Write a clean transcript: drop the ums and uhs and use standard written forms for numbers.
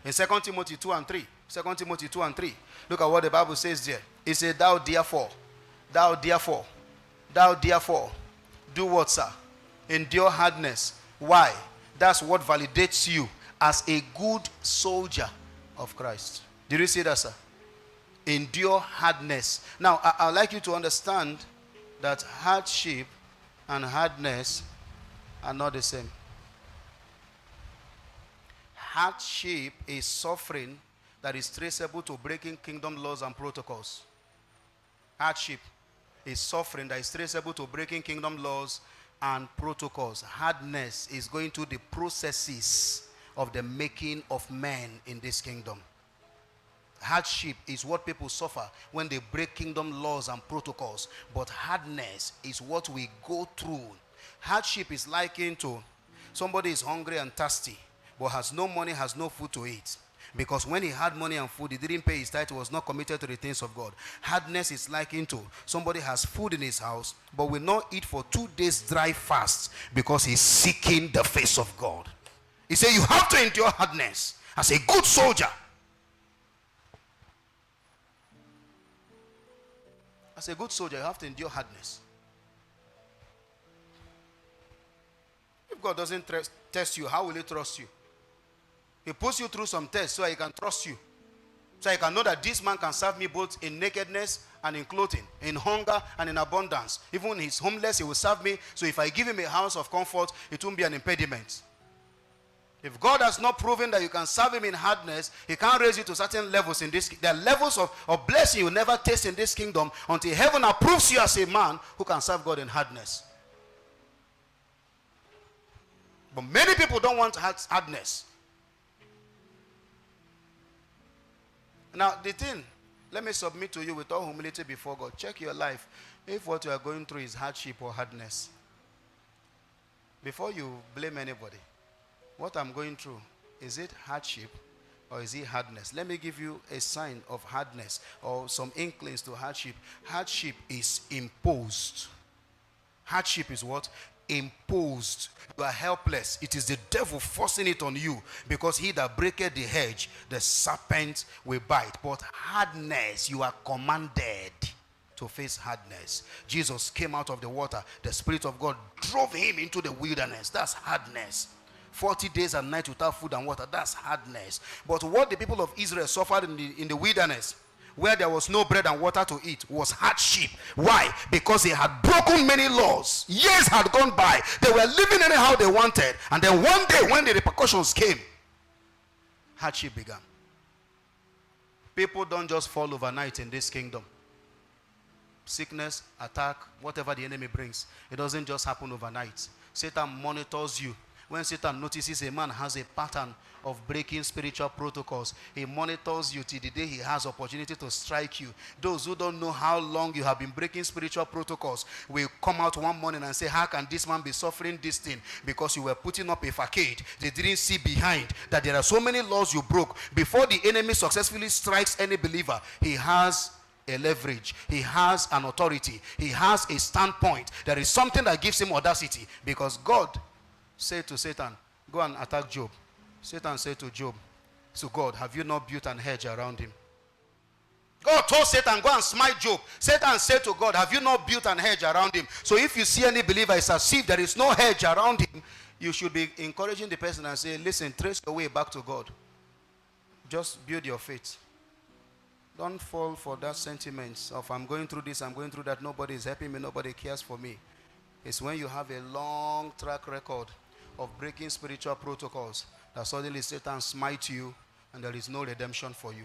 In 2 Timothy 2 and 3. 2 Timothy 2 and 3. Look at what the Bible says there. It says, thou therefore, do what, sir? Endure hardness. Why? That's what validates you as a good soldier of Christ. Did you see that, sir? Endure hardness. Now, I'd like you to understand that hardship and hardness are not the same. Hardship is suffering that is traceable to breaking kingdom laws and protocols. Hardship is suffering that is traceable to breaking kingdom laws and protocols. Hardness is going to the processes of the making of men in this kingdom. Hardship is what people suffer when they break kingdom laws and protocols. But hardness is what we go through. Hardship is likened to somebody is hungry and thirsty, but has no money, has no food to eat. Because when he had money and food, he didn't pay his tithe, he was not committed to the things of God. Hardness is likened to somebody has food in his house, but will not eat for 2 days dry fast because he's seeking the face of God. He said you have to endure hardness as a good soldier. As a good soldier, you have to endure hardness. If God doesn't test you, how will he trust you? He puts you through some tests so he can trust you. So he can know that this man can serve me both in nakedness and in clothing, in hunger and in abundance. Even when he's homeless, he will serve me. So if I give him a house of comfort, it won't be an impediment. If God has not proven that you can serve him in hardness, he can't raise you to certain levels in this. There are levels of blessing you will never taste in this kingdom until heaven approves you as a man who can serve God in hardness. But many people don't want hardness. Now, the thing, let me submit to you with all humility before God. Check your life. If what you are going through is hardship or hardness, before you blame anybody, what I'm going through, is it hardship or is it hardness? Let me give you a sign of hardness or some inklings to hardship. Hardship is imposed. Hardship is what? Imposed. You are helpless. It is the devil forcing it on you, because he that breaketh the hedge, the serpent will bite. But hardness, you are commanded to face hardness. Jesus came out of the water. The Spirit of God drove him into the wilderness. That's hardness. 40 days and nights without food and water. That's hardness. But what the people of Israel suffered in the wilderness, where there was no bread and water to eat, was hardship. Why? Because they had broken many laws. Years had gone by. They were living anyhow they wanted. And then one day when the repercussions came, hardship began. People don't just fall overnight in this kingdom. Sickness, attack, whatever the enemy brings, it doesn't just happen overnight. Satan monitors you. When Satan notices a man has a pattern of breaking spiritual protocols, he monitors you till the day he has opportunity to strike you. Those who don't know how long you have been breaking spiritual protocols will come out one morning and say, how can this man be suffering this thing? Because you were putting up a facade. They didn't see behind that there are so many laws you broke. Before the enemy successfully strikes any believer, he has a leverage, he has an authority, he has a standpoint. There is something that gives him audacity, because God said to Satan, go and attack Job. Satan said to Job, to God, have you not built an hedge around him? God told Satan, go and smite Job. Satan said to God, have you not built an hedge around him? So if you see any believer, it's as if there is no hedge around him, you should be encouraging the person and say, listen, trace your way back to God. Just build your faith. Don't fall for that sentiment of I'm going through this, I'm going through that, nobody is helping me, nobody cares for me. It's when you have a long track record of breaking spiritual protocols that suddenly Satan smites you and there is no redemption for you.